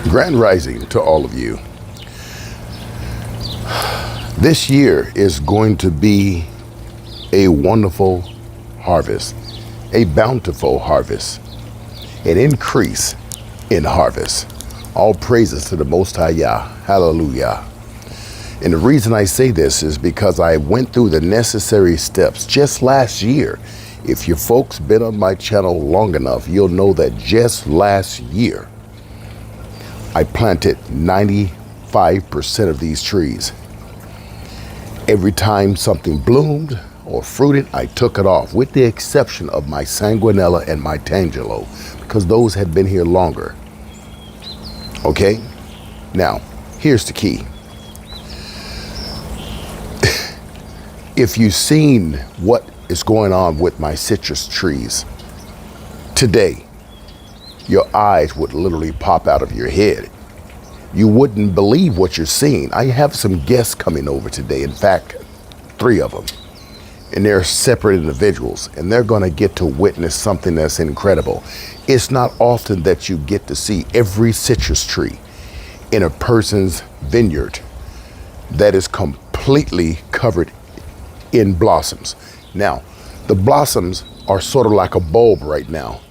Grand Rising to all of you. This year is going to be a wonderful harvest, a bountiful harvest, an increase in harvest. All praises to the Most High Yah. Hallelujah. And the reason I say this is because I went through the necessary steps just last year. If you folks been on my channel long enough, you'll know that just last year, I planted 95% of these trees. Every time something bloomed or fruited, I took it off, with the exception of my Sanguanella and my Tangelo, because those had been here longer. Okay? Now, here's the key. If you've seen what is going on with my citrus trees today, your eyes would literally pop out of your head. You wouldn't believe what you're seeing. I have some guests coming over today. In fact, 3 of them. And they're separate individuals. And they're going to get to witness something that's incredible. It's not often that you get to see every citrus tree in a person's vineyard that is completely covered in blossoms. Now, the blossoms are sort of like a bulb right now.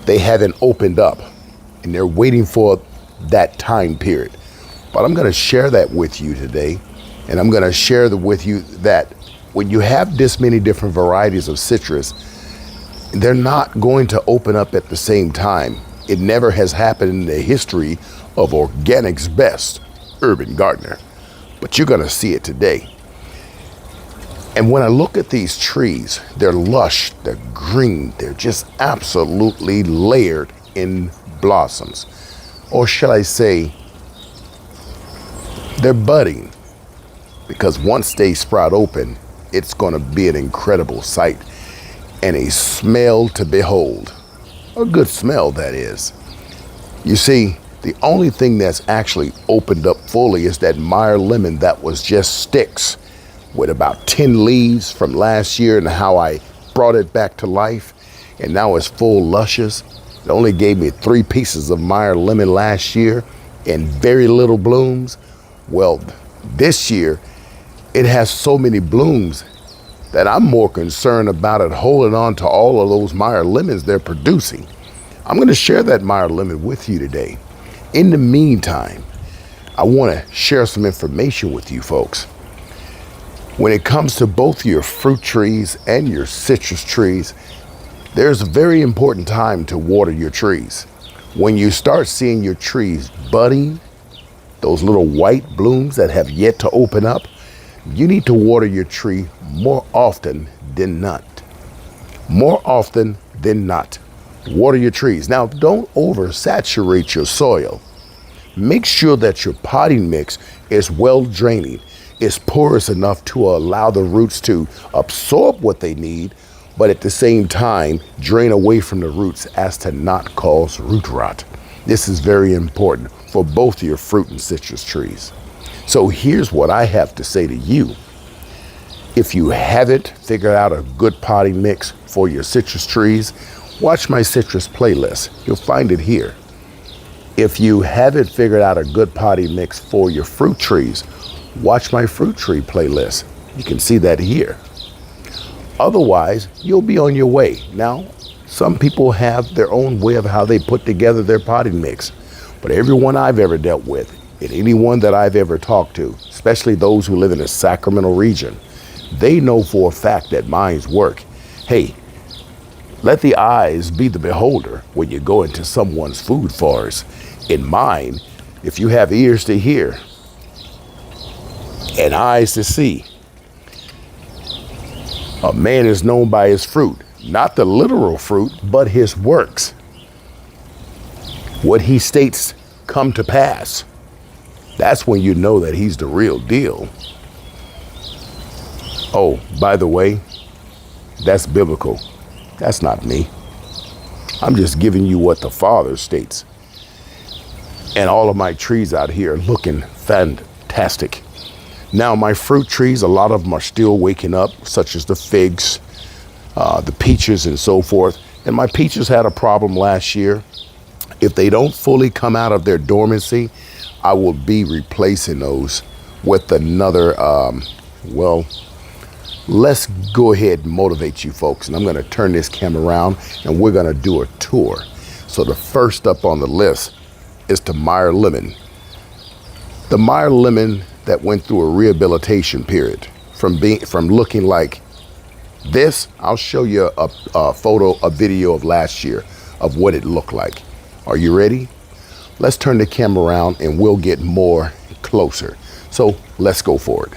They haven't opened up, and they're waiting for that time period. But I'm going to share that with you today, and I'm going to share with you that when you have this many different varieties of citrus, they're not going to open up at the same time. It never has happened in the history of organic's best urban gardener, but you're going to see it today. And when I look at these trees, they're lush, they're green, they're just absolutely layered in blossoms. Or shall I say, they're budding, because once they sprout open, it's going to be an incredible sight and a smell to behold. A good smell, that is. You see, the only thing that's actually opened up fully is that Meyer Lemon that was just sticks, with about 10 leaves from last year, and how I brought it back to life, and now it's full luscious. It only gave me 3 pieces of Meyer Lemon last year and very little blooms. Well, this year it has so many blooms that I'm more concerned about it holding on to all of those Meyer Lemons they're producing. I'm going to share that Meyer Lemon with you today. In the meantime, I want to share some information with you folks. When it comes to both your fruit trees and your citrus trees, there's a very important time to water your trees. When you start seeing your trees budding, those little white blooms that have yet to open up, you need to water your tree more often than not. More often than not. Water your trees. Now, don't oversaturate your soil. Make sure that your potting mix is well draining. Is porous enough to allow the roots to absorb what they need, but at the same time, drain away from the roots as to not cause root rot. This is very important for both your fruit and citrus trees. So here's what I have to say to you. If you haven't figured out a good potting mix for your citrus trees, watch my citrus playlist. You'll find it here. If you haven't figured out a good potting mix for your fruit trees, watch my fruit tree playlist. You can see that here. Otherwise, you'll be on your way. Now, some people have their own way of how they put together their potting mix. But everyone I've ever dealt with, and anyone that I've ever talked to, especially those who live in the Sacramento region, they know for a fact that mine's work. Hey, let the eyes be the beholder when you go into someone's food forest. In mine, if you have ears to hear, and eyes to see. A man is known by his fruit, not the literal fruit, but his works. What he states come to pass. That's when you know that he's the real deal. Oh, by the way, that's biblical. That's not me. I'm just giving you what the Father states. And all of my trees out here are looking fantastic. Now, my fruit trees, a lot of them are still waking up, such as the figs, the peaches, and so forth. And my peaches had a problem last year. If they don't fully come out of their dormancy, I will be replacing those with another, well, let's go ahead and motivate you folks. And I'm going to turn this camera around and we're going to do a tour. So the first up on the list is the Meyer Lemon. The Meyer Lemon that went through a rehabilitation period from looking like this. I'll show you a video of last year of what it looked like. Are you ready? Let's turn the camera around and we'll get more closer. So let's go for it.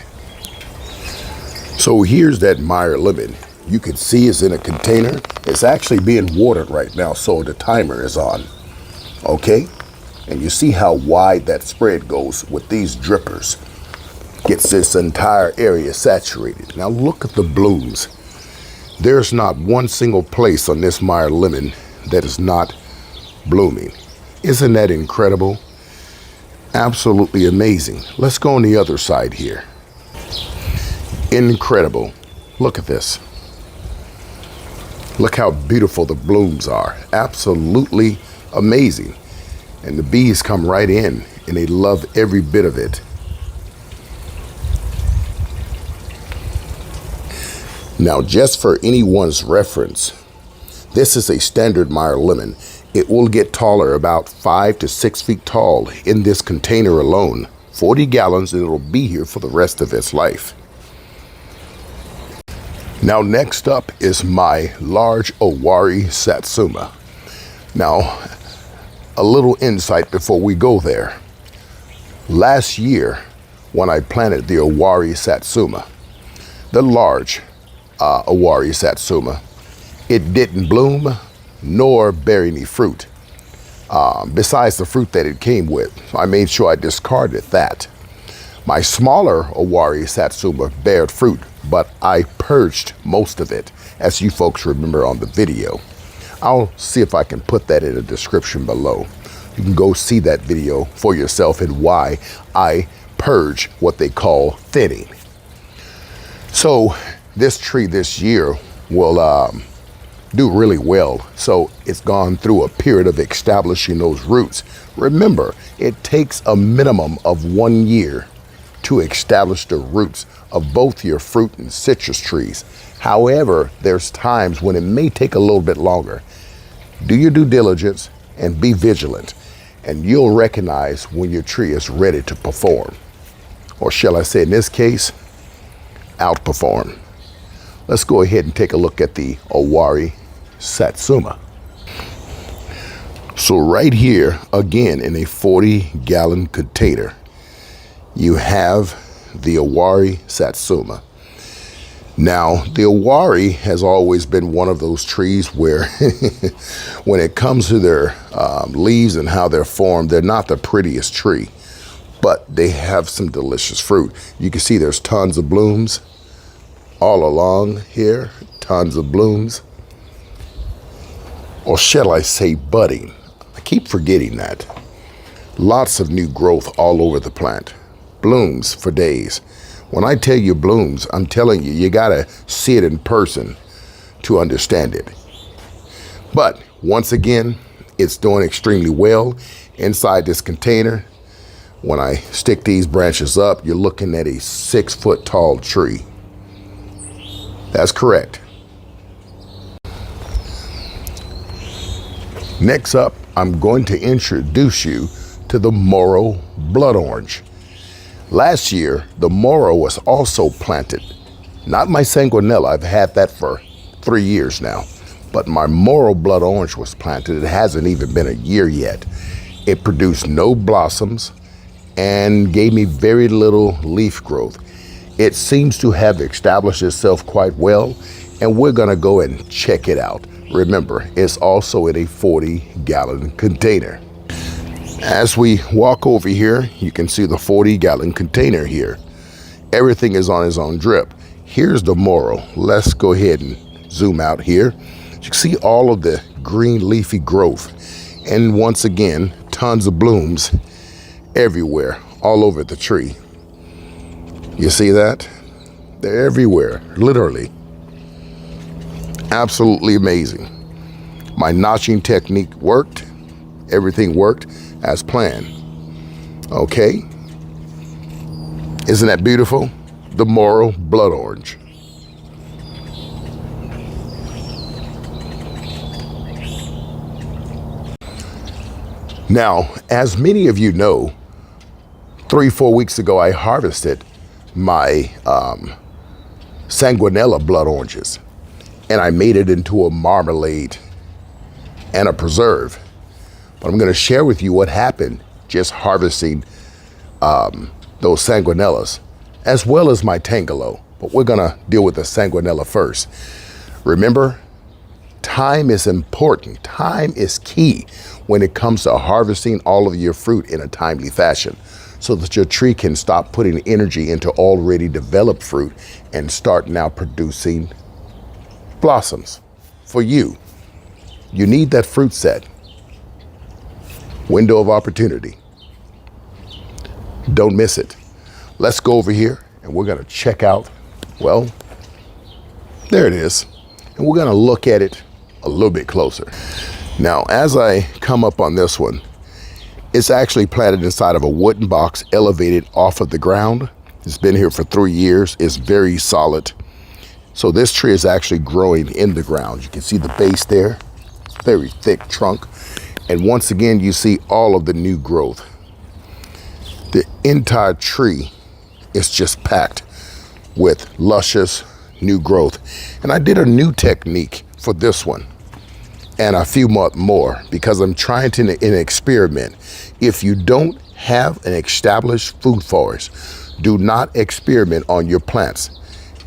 So here's that Meyer Lemon. You can see it's in a container. It's actually being watered right now, so the timer is on. Okay? And you see how wide that spread goes with these drippers. Gets this entire area saturated. Now look at the blooms. There's not one single place on this Meyer Lemon that is not blooming. Isn't that incredible? Absolutely amazing. Let's go on the other side here. Incredible. Look at this. Look how beautiful the blooms are. Absolutely amazing. And the bees come right in and they love every bit of it. Now, just for anyone's reference, this is a standard Meyer Lemon. It will get taller, about 5 to 6 feet tall in this container alone. 40 gallons, and it'll be here for the rest of its life. Now, next up is my large Awari Satsuma. Now, a little insight before we go there. Last year, when I planted the Awari Satsuma, the large Awari Satsuma, it didn't bloom nor bear any fruit, besides the fruit that it came with. So I made sure I discarded that. My smaller Awari Satsuma bared fruit, but I purged most of it, as you folks remember on the video. I'll see if I can put that in the description below. You can go see that video for yourself and why I purge what they call thinning. So this tree this year will do really well. So it's gone through a period of establishing those roots. Remember, it takes a minimum of 1 year to establish the roots of both your fruit and citrus trees. However, there's times when it may take a little bit longer. Do your due diligence and be vigilant, and you'll recognize when your tree is ready to perform. Or shall I say, in this case, outperform. Let's go ahead and take a look at the Awari Satsuma. So right here, again, in a 40-gallon container, you have the Awari Satsuma. Now, the Awari has always been one of those trees where when it comes to their leaves and how they're formed, they're not the prettiest tree, but they have some delicious fruit. You can see there's tons of blooms all along here, tons of blooms. Or shall I say budding? I keep forgetting that. Lots of new growth all over the plant. Blooms for days. When I tell you blooms, I'm telling you, you gotta see it in person to understand it. But once again, it's doing extremely well inside this container. When I stick these branches up, you're looking at a 6 foot tall tree. That's correct. Next up, I'm going to introduce you to the Morrow blood orange. Last year, the Morrow was also planted. Not my Sanguanella, I've had that for 3 years now. But my Morrow blood orange was planted. It hasn't even been a year yet. It produced no blossoms and gave me very little leaf growth. It seems to have established itself quite well, and we're gonna go and check it out. Remember, it's also in a 40-gallon container. As we walk over here, you can see the 40-gallon container here. Everything is on its own drip. Here's the Morrow. Let's go ahead and zoom out here. You can see all of the green leafy growth. And once again, tons of blooms everywhere, all over the tree. You see that? They're everywhere, literally. Absolutely amazing. My notching technique worked, Everything worked as planned. Okay. Isn't that beautiful? The Morrow blood orange. Now, as many of you know, 3-4 weeks ago, I harvested my Sanguanella blood oranges, and I made it into a marmalade and a preserve. But I'm going to share with you what happened just harvesting those Sanguanellas, as well as my Tangelo. But we're going to deal with the Sanguanella first. Remember, time is important. Time is key when it comes to harvesting all of your fruit in a timely fashion, so that your tree can stop putting energy into already developed fruit and start now producing blossoms for you. You need that fruit set. Window of opportunity. Don't miss it. Let's go over here and we're gonna check out, well, there it is. And we're gonna look at it a little bit closer. Now, as I come up on this one, it's actually planted inside of a wooden box elevated off of the ground. It's been here for 3 years. It's very solid. So this tree is actually growing in the ground. You can see the base there, very thick trunk. And once again, you see all of the new growth. The entire tree is just packed with luscious new growth. And I did a new technique for this one and a few more because I'm trying to experiment. If you don't have an established food forest, do not experiment on your plants.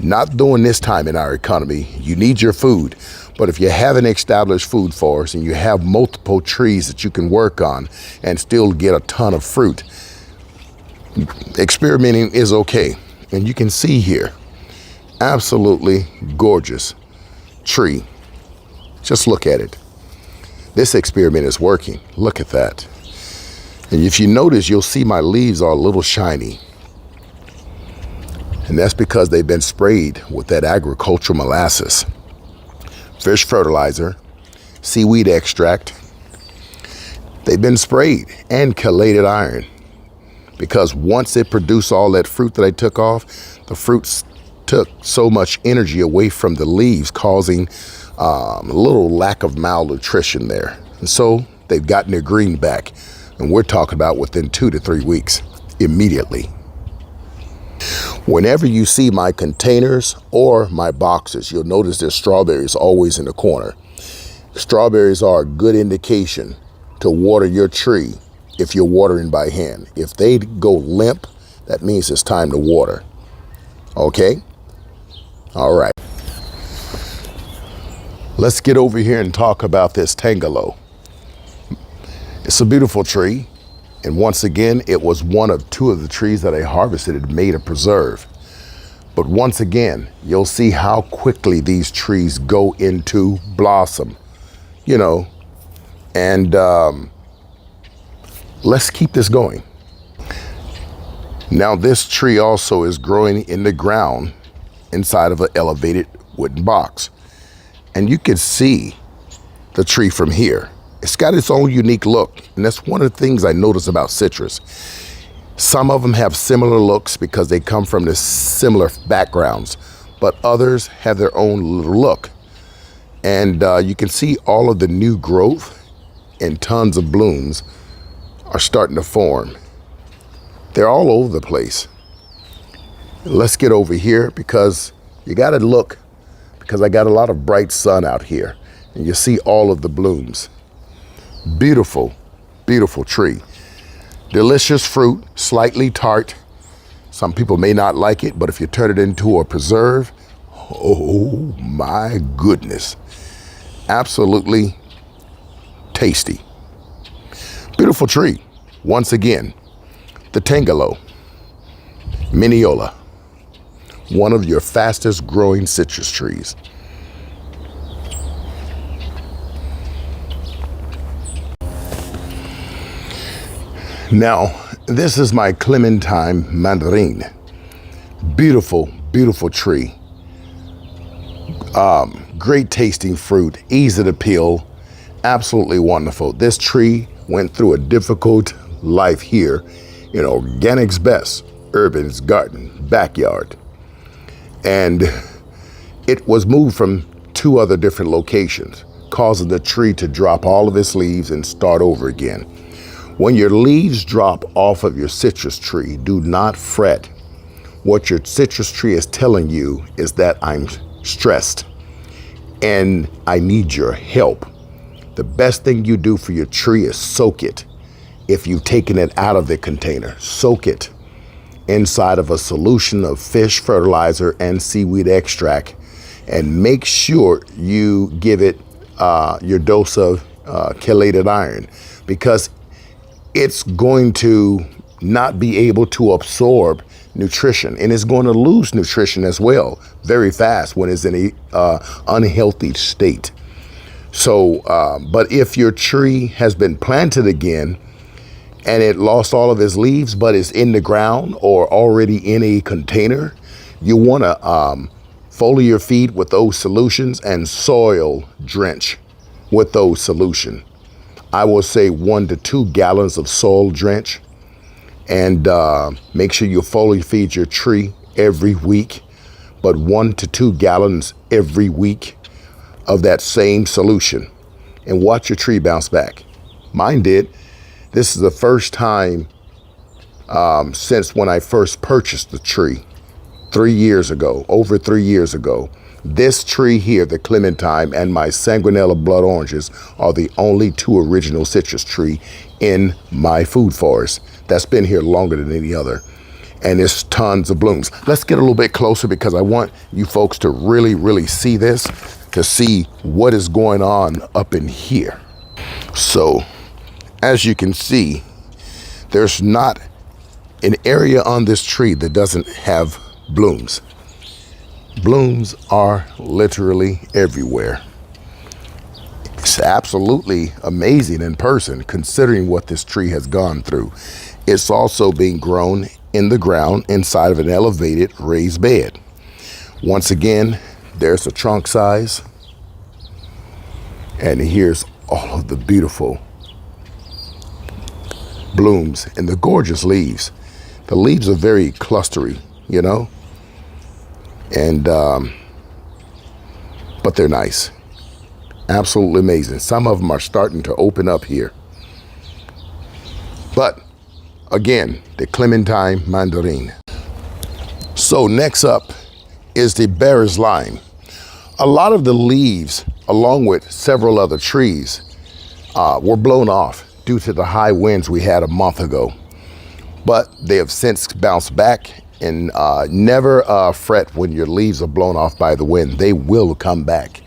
Not during this time in our economy. You need your food. But if you have an established food forest and you have multiple trees that you can work on and still get a ton of fruit, experimenting is okay. And you can see here, absolutely gorgeous tree. Just look at it. This experiment is working. Look at that. And if you notice, you'll see my leaves are a little shiny. And that's because they've been sprayed with that agricultural molasses, fish fertilizer, seaweed extract. They've been sprayed and chelated iron, because once it produced all that fruit that I took off, the fruits took so much energy away from the leaves, causing a little lack of malnutrition there. And so they've gotten their green back. And we're talking about within 2 to 3 weeks, immediately. Whenever you see my containers or my boxes, you'll notice there's strawberries always in the corner. Strawberries are a good indication to water your tree if you're watering by hand. If they go limp, that means it's time to water. Okay? All right. Let's get over here and talk about this Tangelo. It's a beautiful tree. And once again, it was one of 2 of the trees that I harvested and made a preserve. But once again, you'll see how quickly these trees go into blossom, you know, and let's keep this going. Now, this tree also is growing in the ground inside of an elevated wooden box. And you can see the tree from here. It's got its own unique look, and that's one of the things I notice about citrus. Some of them have similar looks because they come from the similar backgrounds, but others have their own look. And you can see all of the new growth and tons of blooms are starting to form. They're all over the place. Let's get over here because you got to look, because I got a lot of bright sun out here, and you see all of the blooms. Beautiful, beautiful tree. Delicious fruit, slightly tart. Some people may not like it, but if you turn it into a preserve, oh my goodness. Absolutely tasty. Beautiful tree. Once again, the Tangelo, Mineola, one of your fastest growing citrus trees. Now, this is my Clementine Mandarine. Beautiful, beautiful tree. Great tasting fruit, easy to peel, absolutely wonderful. This tree went through a difficult life here in Organic's Best Urban's Garden backyard. And it was moved from 2 other different locations, causing the tree to drop all of its leaves and start over again. When your leaves drop off of your citrus tree, do not fret. What your citrus tree is telling you is that I'm stressed and I need your help. The best thing you do for your tree is soak it. If you've taken it out of the container, soak it inside of a solution of fish fertilizer and seaweed extract, and make sure you give it your dose of chelated iron, because it's going to not be able to absorb nutrition, and it's going to lose nutrition as well very fast when it's in a unhealthy state. So, but if your tree has been planted again and it lost all of its leaves, but it's in the ground or already in a container, you want to foliar feed with those solutions and soil drench with those solutions. I will say 1 to 2 gallons of soil drench, and make sure you foliar feed your tree every week, but 1 to 2 gallons every week of that same solution, and watch your tree bounce back. Mine did. This is the first time since when I first purchased the tree 3 years ago, over 3 years ago. This tree here, the Clementine, and my Sanguanella blood oranges are the only 2 original citrus tree in my food forest that's been here longer than any other. And there's tons of blooms. Let's get a little bit closer because I want you folks to really, really see this, to see what is going on up in here. So, as you can see, there's not an area on this tree that doesn't have blooms. Blooms are literally everywhere. It's absolutely amazing in person, considering what this tree has gone through. It's also being grown in the ground inside of an elevated raised bed. Once again, there's the trunk size, and here's all of the beautiful blooms and the gorgeous leaves. The leaves are very clustery, you know, and but they're nice. Absolutely amazing. Some of them are starting to open up here. But again, the Clementine Mandarine. So next up is the Bear's Lime. A lot of the leaves, along with several other trees, were blown off due to the high winds we had a month ago. But they have since bounced back, and never fret when your leaves are blown off by the wind. They will come back.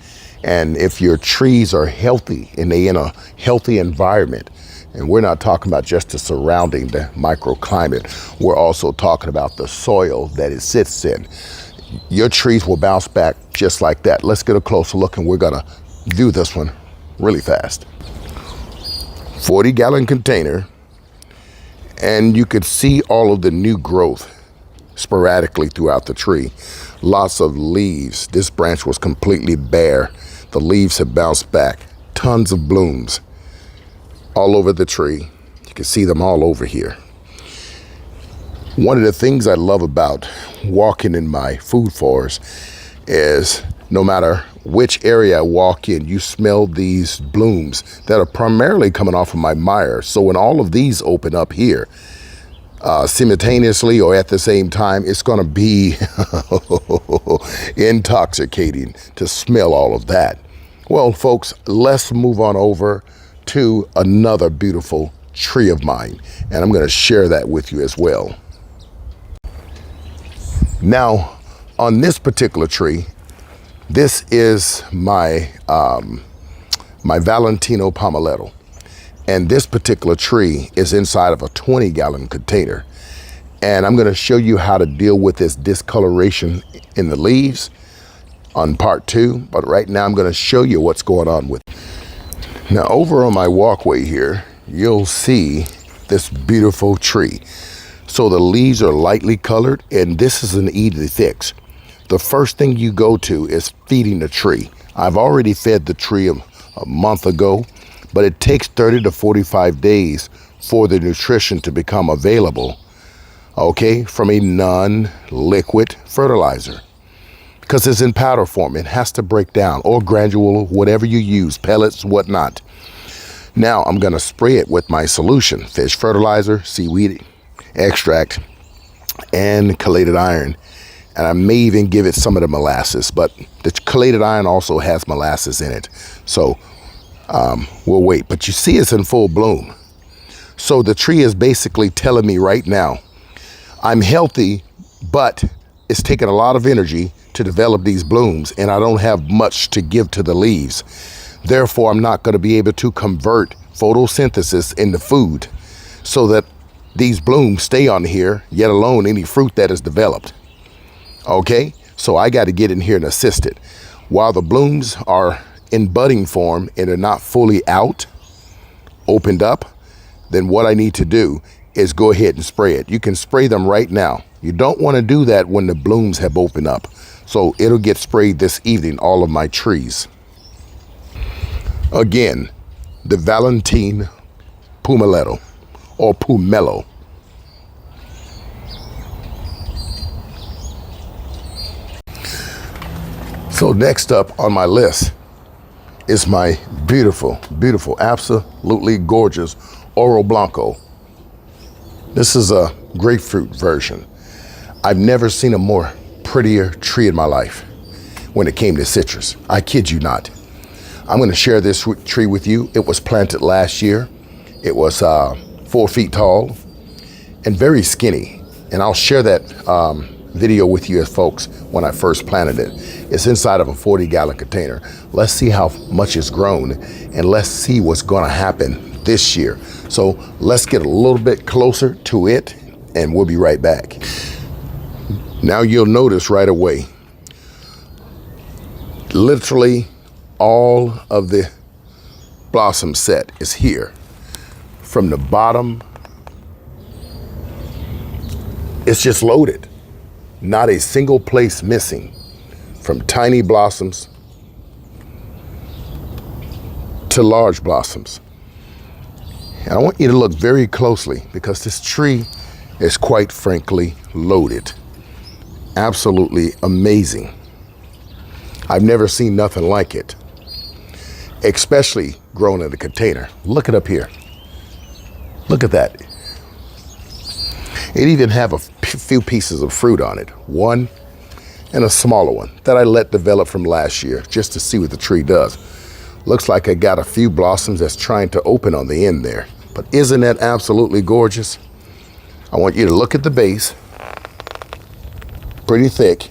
And if your trees are healthy and they in a healthy environment, and we're not talking about just the surrounding, the microclimate, we're also talking about the soil that it sits in, your trees will bounce back just like that. Let's get a closer look, and we're gonna do this one really fast. 40-gallon container, and you could see all of the new growth sporadically throughout the tree. Lots of leaves. This branch was completely bare. The leaves have bounced back. Tons of blooms all over the tree. You can see them all over here. One of the things I love about walking in my food forest is no matter which area I walk in, you smell these blooms that are primarily coming off of my Meyer. So when all of these open up here, simultaneously or at the same time, it's going to be intoxicating to smell all of that. Well, folks, let's move on over to another beautiful tree of mine, and I'm going to share that with you as well. Now, on this particular tree, this is my my Viola Pomeletto. And this particular tree is inside of a 20-gallon container. And I'm going to show you how to deal with this discoloration in the leaves on part 2. But right now I'm going to show you what's going on with it. Now over on my walkway here, you'll see this beautiful tree. So the leaves are lightly colored, and this is an easy fix. The first thing you go to is feeding the tree. I've already fed the tree a month ago, but it takes 30 to 45 days for the nutrition to become available, okay, from a non-liquid fertilizer. Because it's in powder form, it has to break down, or granule, whatever you use, pellets, whatnot. Now I'm gonna spray it with my solution, fish fertilizer, seaweed extract, and chelated iron. And I may even give it some of the molasses, but the chelated iron also has molasses in it. So we'll wait, but you see it's in full bloom. So the tree is basically telling me right now, I'm healthy, but it's taking a lot of energy to develop these blooms, and I don't have much to give to the leaves. Therefore, I'm not going to be able to convert photosynthesis into food so that these blooms stay on here, yet alone any fruit that is developed. Okay, so I got to get in here and assist it. While the blooms are in budding form and are not fully out, opened up, then what I need to do is go ahead and spray it. You can spray them right now. You don't want to do that when the blooms have opened up. So it'll get sprayed this evening, all of my trees. Again, the Clementine Pomeletto, or Pomelo. So next up on my list is my beautiful, beautiful, absolutely gorgeous Oro Blanco. This is a grapefruit version. I've never seen a more prettier tree in my life when it came to citrus. I kid you not. I'm going to share this tree with you. It was planted last year. It was 4 feet tall and very skinny. And I'll share that video with you folks when I first planted it. It's inside of a 40-gallon container. Let's see how much it's grown, and let's see what's going to happen this year. So let's get a little bit closer to it, and we'll be right back. Now you'll notice right away, literally all of the blossom set is here. From the bottom, it's just loaded. Not a single place missing. From tiny blossoms to large blossoms. And I want you to look very closely because this tree is quite frankly loaded. Absolutely amazing. I've never seen nothing like it, especially grown in a container. Look it up here. Look at that. It even have a few pieces of fruit on it. One and a smaller one that I let develop from last year just to see what the tree does. Looks like I got a few blossoms that's trying to open on the end there. But isn't that absolutely gorgeous? I want you to look at the base. Pretty thick.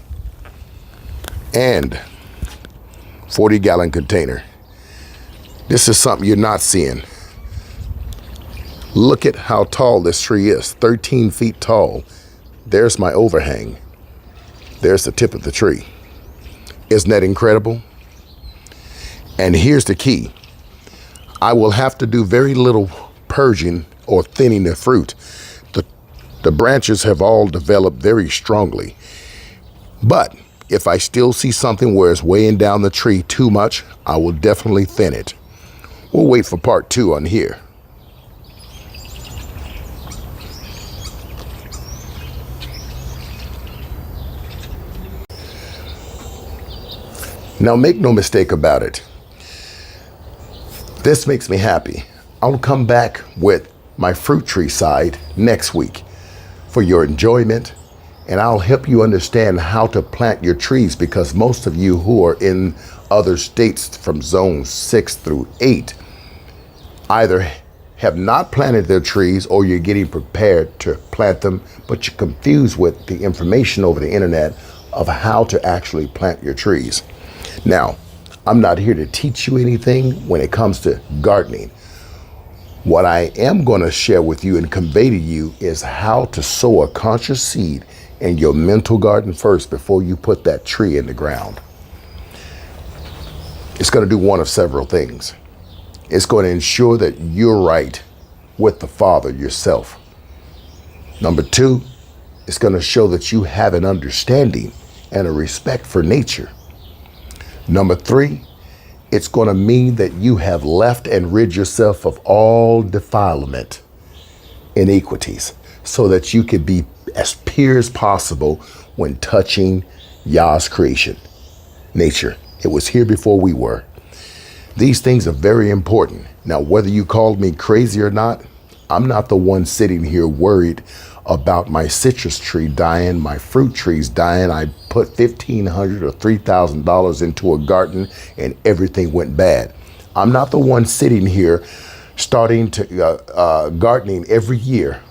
And 40-gallon container. This is something you're not seeing. Look at how tall this tree is, 13 feet tall. There's my overhang. There's the tip of the tree. Isn't that incredible? And here's the key. I will have to do very little purging or thinning the fruit. The branches have all developed very strongly. But if I still see something where it's weighing down the tree too much, I will definitely thin it. We'll wait for part 2 on here. Now make no mistake about it. This makes me happy. I'll come back with my fruit tree side next week for your enjoyment, and I'll help you understand how to plant your trees, because most of you who are in other states from zone 6 through 8 either have not planted their trees or you're getting prepared to plant them, but you're confused with the information over the internet of how to actually plant your trees. Now, I'm not here to teach you anything when it comes to gardening. What I am going to share with you and convey to you is how to sow a conscious seed in your mental garden first before you put that tree in the ground. It's going to do one of several things. It's going to ensure that you're right with the Father yourself. Number 2, it's going to show that you have an understanding and a respect for nature. Number 3, It's going to mean that you have left and rid yourself of all defilement, iniquities, so that you could be as pure as possible when touching Yah's creation, nature. It was here before we were. These things are very important. Now, whether you called me crazy or not, I'm not the one sitting here worried about my citrus tree dying, my fruit trees dying. I put $1,500 or $3,000 into a garden and everything went bad. I'm not the one sitting here starting to gardening every year,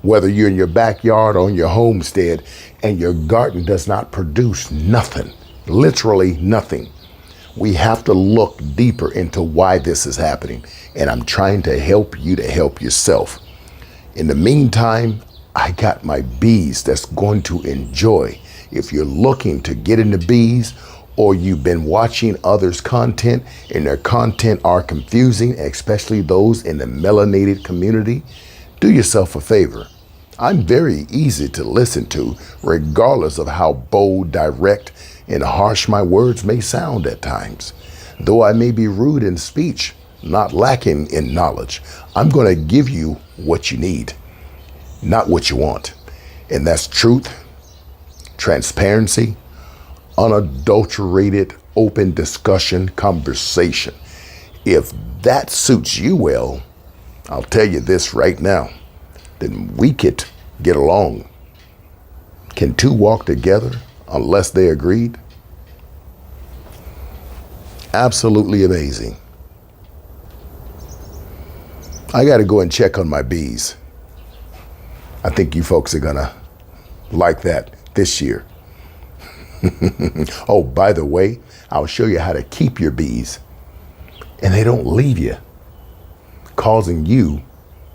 whether you're in your backyard or on your homestead, and your garden does not produce nothing, literally nothing. We have to look deeper into why this is happening. And I'm trying to help you to help yourself. In the meantime, I got my bees that's going to enjoy. If you're looking to get into bees, or you've been watching others' content and their content are confusing, especially those in the melanated community, do yourself a favor. I'm very easy to listen to, regardless of how bold, direct, and harsh my words may sound at times. Though I may be rude in speech, not lacking in knowledge, I'm going to give you what you need, not what you want. And that's truth, transparency, unadulterated, open discussion, conversation. If that suits you well, I'll tell you this right now, then we could get along. Can two walk together unless they agreed? Absolutely amazing. I got to go and check on my bees. I think you folks are gonna like that this year. Oh, by the way, I'll show you how to keep your bees and they don't leave you, causing you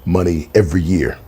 money every year.